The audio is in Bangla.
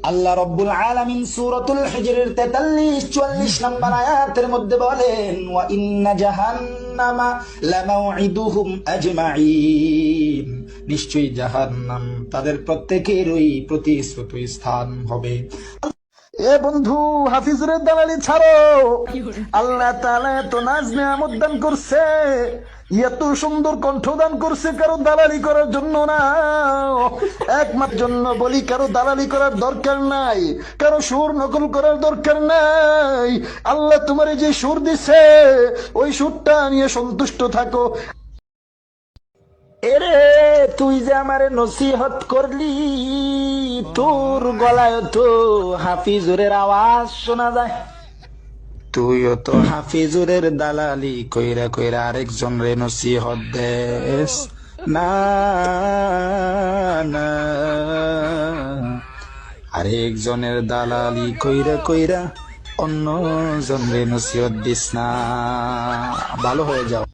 আল্লাহ রাব্বুল আলামিন সূরাতুল হিজরের 43-44 নম্বর আয়াতের মধ্যে বলেন, ওয়া ইন্না জাহান্নামা লামাউইদুহুম আজমাইন, নিশ্চয়ই জাহান্নাম তাদের প্রত্যেকেরই প্রতিশ্রুত স্থান হবে। এ বন্ধু, হাফিজুরের দালালি ছাড়ো। আল্লাহ তাআলা এত নাজ নেয়ামত দান করছে, এত সুন্দর কণ্ঠ দান করছে, কারো দালালি করার জন্য না, একমাত্র জন্য বলি, কারো দালালি করার দরকার নাই, কারো সুর নকল করার দরকার নাই। আল্লাহ তোমার যে সুর দিছে ওই সুরটা নিয়ে সন্তুষ্ট থাকো। এরে, তুই যে আমারে নসিহত করলি, তোর গলায় তো হাফিজুরের আওয়াজ শোনা যায়। তুইও তো হাফিজুরের দালালি কইরা কইরা আরেকজন রে নসিহত দেস না, না, আরেকজনের দালালি কইরা কইরা অন্য জন রে নসিহত দিস না। ভালো হয়ে যাও।